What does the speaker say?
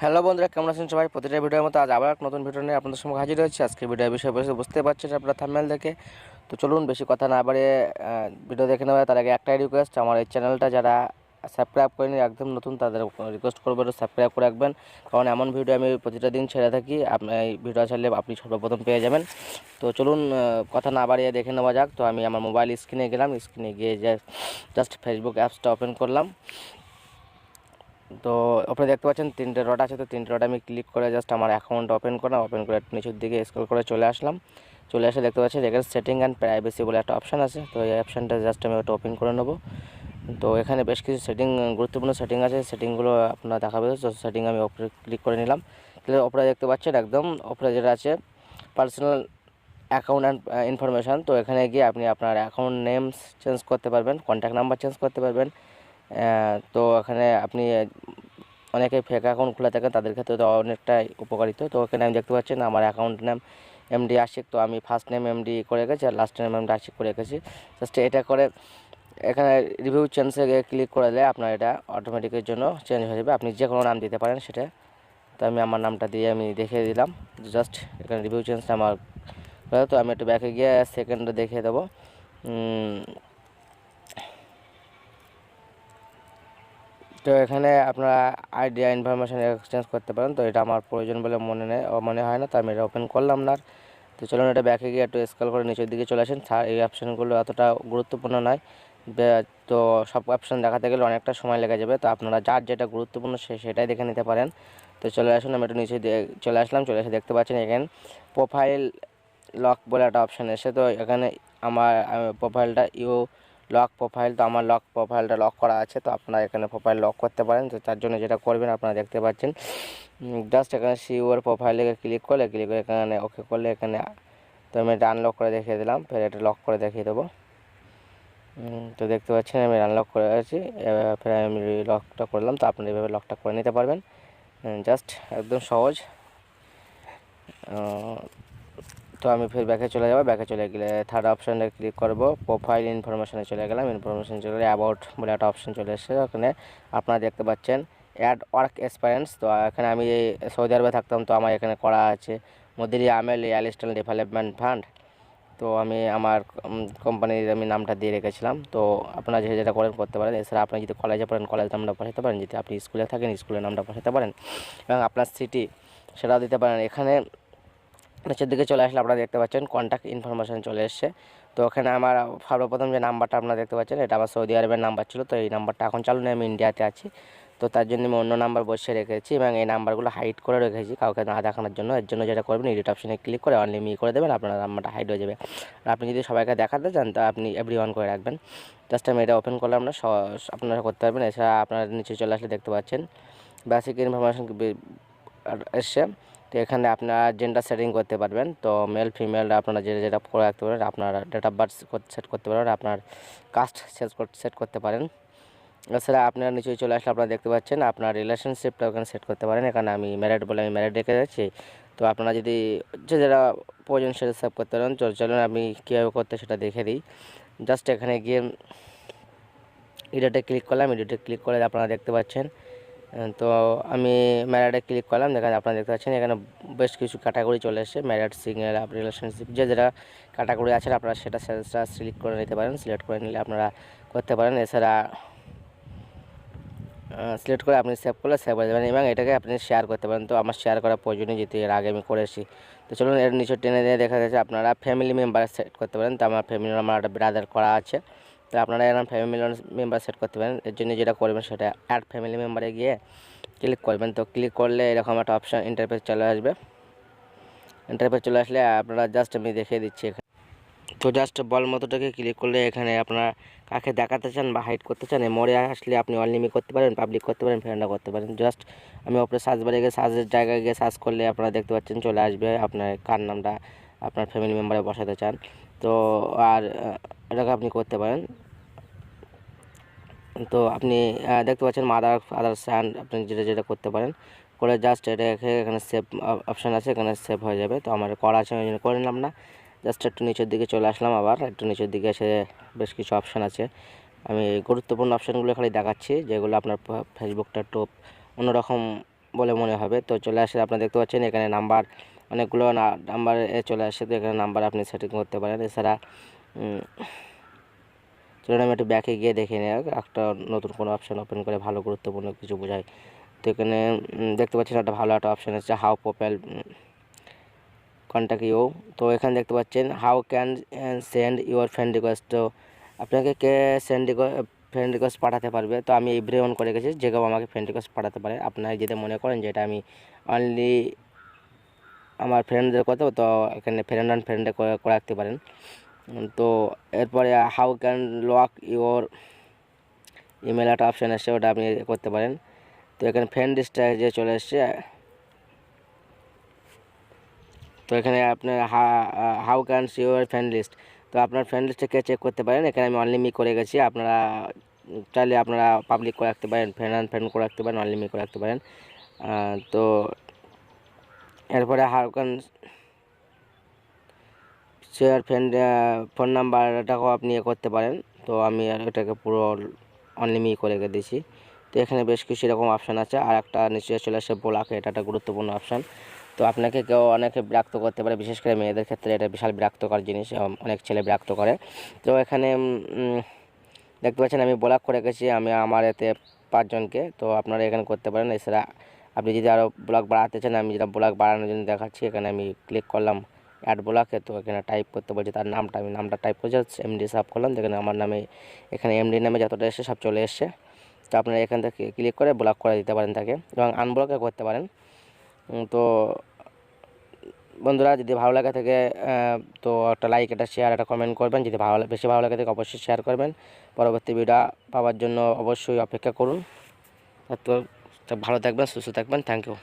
Hello বন্ধুরা, কেমন আছেন সবাই? প্রতিটা ভিডিওর মতো আজ আবার এক নতুন ভিডিও নিয়ে আপনাদের সঙ্গে হাজির হয়েছি। আজকে ভিডিওর বিষয় বসে বুঝতে পারছেন আপনারা থাম্বনেল দেখে। তো চলুন বেশি কথা না বাড়িয়ে ভিডিও দেখে নেওয়া। তার আগে একটাই রিকোয়েস্ট, আমার এই চ্যানেলটা যারা সাবস্ক্রাইব করেনি একদম নতুন তাদের রিকোয়েস্ট করবো একটু সাবস্ক্রাইব করে রাখবেন, কারণ এমন ভিডিও আমি প্রতিটা দিন ছেড়ে থাকি। আপনি এই ভিডিও ছাড়লে আপনি সর্বপ্রথম পেয়ে যাবেন। তো চলুন কথা না বাড়িয়ে দেখে নেওয়া যাক। তো আমি আমার মোবাইল স্ক্রিনে গেলাম, স্ক্রিনে গিয়ে জাস্ট ফেসবুক অ্যাপসটা ওপেন করলাম। তো আপনি দেখতে পাচ্ছেন তিনটে ডট আছে, তো তিনটে ডট আমি ক্লিক করে জাস্ট আমার অ্যাকাউন্ট ওপেন করলাম। ওপেন করে নিচের দিকে স্ক্রল করে চলে আসলাম। চলে আসে দেখতে পাচ্ছি এখানে সেটিং অ্যান্ড প্রাইভেসি বলে একটা অপশান আছে। তো এই অপশানটা জাস্ট আমি ওটা ওপেন করে নেবো। তো এখানে বেশ কিছু গুরুত্বপূর্ণ সেটিং আছে, সেটিংগুলো আপনার দেখাবে। তো সেটিং আমি ওপরে ক্লিক করে নিলাম। ওপরে দেখতে পাচ্ছেন একদম ওপরে যেটা আছে পার্সোনাল অ্যাকাউন্ট অ্যান্ড ইনফরমেশান। তো এখানে গিয়ে আপনি আপনার অ্যাকাউন্ট নেম চেঞ্জ করতে পারবেন, কন্ট্যাক্ট নাম্বার চেঞ্জ করতে পারবেন। তো এখানে আপনি অনেকে ফেক অ্যাকাউন্ট খুলে থাকেন, তাদের ক্ষেত্রে তো অনেকটাই উপকারিত। তো এখানে আমি দেখতে পাচ্ছেন আমার অ্যাকাউন্ট নেম এমডি আশিক। তো আমি ফার্স্ট নেম এমডি করে রেখেছি আর লাস্ট নেম এমডি আশিক করে রেখেছি। জাস্ট এটা করে এখানে রিভিউ চেঞ্জে ক্লিক করে দিলে আপনার এটা অটোমেটিকের জন্য চেঞ্জ হয়ে যাবে। আপনি যে কোনো নাম দিতে পারেন সেটা। তো আমি আমার নামটা দিয়ে আমি দেখিয়ে দিলাম। জাস্ট এখানে রিভিউ চেঞ্জটা আমার, তো আমি একটু ব্যাকে গিয়ে সেকেন্ডে দেখিয়ে দেবো। তো এখানে আপনারা আইডিয়া ইনফরমেশান এক্সচেঞ্জ করতে পারেন। তো এটা আমার প্রয়োজন বলে মনে হয় না, তো আমি এটা ওপেন করলাম না। তো চলুন এটা ব্যাকে গিয়ে একটু স্ক্রল করে নিচের দিকে চলে আসেন। এই অপশানগুলো এতটা গুরুত্বপূর্ণ নয়, তো সব অপশান দেখাতে গেলে অনেকটা সময় লেগে যাবে। তো আপনারা যার যেটা গুরুত্বপূর্ণ সেটাই দেখে নিতে পারেন। তো চলে আসুন, আমি একটু নিচে চলে আসলাম। চলে এসে দেখতে পাচ্ছেন এখানে প্রোফাইল লক বলে একটা অপশান এসে। তো এখানে আমার প্রোফাইলটা লক প্রোফাইল, তো আমার প্রোফাইলটা লক করা আছে। তো আপনারা এখানে প্রোফাইল লক করতে পারেন। তো তার জন্য যেটা করবেন আপনারা দেখতে পাচ্ছেন, জাস্ট এখানে সিওর প্রোফাইলে ক্লিক করে এখানে ওকে করলে এখানে, তো আমি এটা আনলক করে দেখিয়ে দিলাম, ফের এটা লক করে দেখিয়ে দেবো। তো দেখতে পাচ্ছেন আমি আনলক করে আছি, ফের আমি লকটা করলাম। তো আপনারা এইভাবে লকটা করে নিতে পারবেন, জাস্ট একদম সহজ। তো আমি ফের ব্যাকে চলে যাবো। ব্যাকে চলে গেলে থার্ড অপশানে ক্লিক করব, প্রোফাইল ইনফরমেশানে চলে গেলাম। ইনফরমেশান চলে গেলে অ্যাবাউট বলে একটা অপশান চলে এসেছে। ওখানে আপনারা দেখতে পাচ্ছেন অ্যাড ওয়ার্ক এক্সপিরিয়েন্স। তো এখানে আমি সৌদি আরবে থাকতাম, তো আমার এখানে করা আছে মদিরি আমেল রিয়ালিস্টাল ডেভেলপমেন্ট ফান্ড। তো আমি আমার কোম্পানির আমি নামটা দিয়ে রেখেছিলাম। তো আপনারা যেটা করেন করতে পারেন। এছাড়া আপনি যদি কলেজে পড়েন কলেজ নামটা পাঠাতে পারেন, যদি আপনি স্কুলে থাকেন স্কুলের নামটা পাঠাতে পারেন, এবং আপনার সিটি সেটাও দিতে পারেন। এখানে নিচের দিকে চলে আসলে আপনারা দেখতে পাচ্ছেন কন্ট্যাক্ট ইনফরমেশান চলে এসছে। তো ওখানে আমার সর্বপ্রথম যে নাম্বারটা আপনারা দেখতে পাচ্ছেন এটা আমার সৌদি আরবের নাম্বার ছিল। তো এই নাম্বারটা এখন চালু নেই, আমি ইন্ডিয়াতে আছি। তো তার জন্য আমি অন্য নাম্বার বসিয়ে রেখেছি এবং এই নাম্বারগুলো হাইড করে রেখেছি কাউকে না দেখানোর জন্য। এর জন্য যেটা করবেন এডিট অপশানে ক্লিক করে অনলি মি করে দেবেন, আপনার নাম্বারটা হাইড হয়ে যাবে। আর আপনি যদি সবাইকে দেখাতে চান তা আপনি এভরি ওয়ান করে রাখবেন। জাস্ট আমি এটা ওপেন করলাম না, আপনারা করতে পারবেন। এছাড়া আপনারা নিচে চলে আসলে দেখতে পাচ্ছেন বেসিক ইনফরমেশান এসছে। তো এখানে আপনারা জেন্ডার সেটিং করতে পারবেন। তো মেল ফিমেল আপনারা যেটা করে রাখতে পারেন, আপনার ডেট অফ বার্থ সেট করতে পারেন, আপনার কাস্ট সেট করতে পারেন। এছাড়া আপনারা নিচে চলে আসলে আপনারা দেখতে পাচ্ছেন আপনার রিলেশনশিপটা ওখানে সেট করতে পারেন। এখানে আমি ম্যারিড বলে আমি ম্যারিড রেখে যাচ্ছি। তো আপনারা যদি যেটা প্রয়োজন সেটা সেভ করতে পারেন। চলুন আমি কীভাবে করতে সেটা দেখে দিই। জাস্ট এখানে গিয়ে এডিটে ক্লিক করলাম। এডিটে ক্লিক করে আপনারা দেখতে পাচ্ছেন, তো আমি ম্যারিডে ক্লিক করলাম। যেখানে আপনারা দেখতে পাচ্ছেন এখানে বেশ কিছু ক্যাটাগরি চলে এসেছে, ম্যারিড, সিঙ্গেল, রিলেশনশিপ, যেটা ক্যাটাগরি আছে আপনারা সেটা সিলেক্ট করে নিতে পারেন। সিলেক্ট করে নিলে আপনারা করতে পারেন। এছাড়া সিলেক্ট করে আপনি সেভ করলে সেভ হয়ে যাবেন এবং এটাকে আপনি শেয়ার করতে পারেন। তো আমার শেয়ার করার প্রয়োজনীয়, যেহেতু এর আগে আমি করেছি। তো চলুন এর নিচে টেনে দিয়ে দেখা যাচ্ছে আপনারা ফ্যামিলি মেম্বার সেট করতে পারেন। তো আমার ফ্যামিলি আমার একটা ব্রাদার করা আছে। তো আপনারা এরকম ফ্যামিলি মেম্বার সেট করতে পারেন। এর জন্য যেটা করবেন সেটা অ্যাড ফ্যামিলি মেম্বারে গিয়ে ক্লিক করবেন। তো ক্লিক করলে এরকম একটা অপশান ইন্টারফেস চলে আসবে। ইন্টারফেস চলে আসলে আপনারা জাস্ট আমি দেখিয়ে দিচ্ছি এখানে। তো জাস্ট বল মতোটাকে ক্লিক করলে এখানে আপনারা কাকে দেখাতে চান বা হাইড করতে চান মোড়ে আসলে আপনি অনলিমি করতে পারেন, পাবলিক করতে পারেন, ফ্রেন্ডা করতে পারেন। জাস্ট আমি ওপরে সার্চ বারে গিয়ে সার্চের জায়গায় গিয়ে সার্চ করলে আপনারা দেখতে পাচ্ছেন চলে আসবে আপনার কার নামটা আপনার ফ্যামিলি মেম্বারে বসাতে চান। তো আর এটাকে আপনি করতে পারেন। তো আপনি দেখতে পাচ্ছেন মাদার ফাদার সান, আপনি যেটা করতে পারেন করে জাস্ট এটা এখানে সেভ অপশান আছে, এখানে সেভ হয়ে যাবে। তো আমার করা আছে আমি করে নিলাম না। জাস্ট একটু নিচের দিকে চলে আসলাম, আবার একটু নিচের দিকে এসে বেশ কিছু অপশান আছে। আমি গুরুত্বপূর্ণ অপশানগুলো খালি দেখাচ্ছি, যেগুলো আপনার ফেসবুকটা একটু অন্যরকম বলে মনে হবে। তো চলে আসে আপনারা দেখতে পাচ্ছেন এখানে নাম্বার অনেকগুলো নাম্বার চলে আসে, তো এখানে নাম্বার আপনি সেটিং করতে পারেন। এছাড়া চলুন আমি একটু ব্যাকে গিয়ে দেখে নিই একটা নতুন কোনো অপশান ওপেন করে ভালো গুরুত্বপূর্ণ কিছু বোঝায়। তো এখানে দেখতে পাচ্ছেন একটা ভালো একটা অপশান আছে হাউ প্রোফাইল কন্ট্যাক্ট ইউ। তো এখানে দেখতে পাচ্ছেন how can send your friend request. তো আপনাকে কে ফ্রেন্ড রিকোয়েস্ট পাঠাতে পারবে। তো আমি এভরি অন করে গেছি, যে কেউ আমাকে ফ্রেন্ড রিকোয়েস্ট পাঠাতে পারে। আপনারা যদি মনে করেন যে এটা আমি অনলি আমার ফ্রেন্ডদের কথা, তো এখানে ফ্রেন্ড অ্যান্ড ফ্রেন্ডে করে রাখতে পারেন। তো এরপরে how can lock your email একটা অপশান আসছে, ওটা আপনি করতে পারেন। তো এখানে ফ্রেন্ড লিস্টটা যে চলে এসছে, তো এখানে আপনার how can see your friend list. তো আপনার ফ্রেন্ড লিস্টকে চেক করতে পারেন। এখানে আমি অনলি মি করে গেছি, আপনারা চাইলে আপনারা পাবলিক করে রাখতে পারেন, ফ্রেন্ড অ্যান্ড ফ্রেন্ড করে রাখতে পারেন, অনলি মি করে রাখতে পারেন। তো এরপরে how can share friend phone নাম্বারটাকেও আপনি করতে পারেন। তো আমি এটাকে পুরো অনলি মি করে দিয়েছি। তো এখানে বেশ কিছু এরকম অপশান আছে। আর একটা নিশ্চয়ই চলে আসে ব্লক, এটা একটা গুরুত্বপূর্ণ অপশান। তো আপনাকে কেউ অনেকে বিরক্ত করতে পারে, বিশেষ করে মেয়েদের ক্ষেত্রে এটা বিশাল বিরক্তকর জিনিস, অনেক ছেলে বিরক্ত করে। তো এখানে দেখতে পাচ্ছেন আমি ব্লক করে গেছি আমি আমার এতে 5 জনকে। তো আপনারা এখানে করতে পারেন। এছাড়া আপনি যদি আরও ব্লক বাড়াতে চান, আমি যেটা ব্লক বাড়ানোর জন্য দেখাচ্ছি, এখানে আমি ক্লিক করলাম অ্যাড ব্লকে। তো এখানে টাইপ করতে বলছি তার নামটা, আমি নামটা টাইপ করে এমডি সাব করলাম। দেখেন আমার নামে এখানে এমডি নামে যতটা এসে সব চলে এসছে। তো আপনারা এখান থেকে ক্লিক করে ব্লক করে দিতে পারেন তাকে, এবং আনব্লকে করতে পারেন। তো বন্ধুরা যদি ভালো লাগে থাকে তো একটা লাইক, একটা শেয়ার, একটা কমেন্ট করবেন। যদি বেশি ভালো লাগে থাকে অবশ্যই শেয়ার করবেন। পরবর্তী ভিডিও পাওয়ার জন্য অবশ্যই অপেক্ষা করুন। তো ভালো থাকবেন, সুস্থ থাকবেন। Thank you.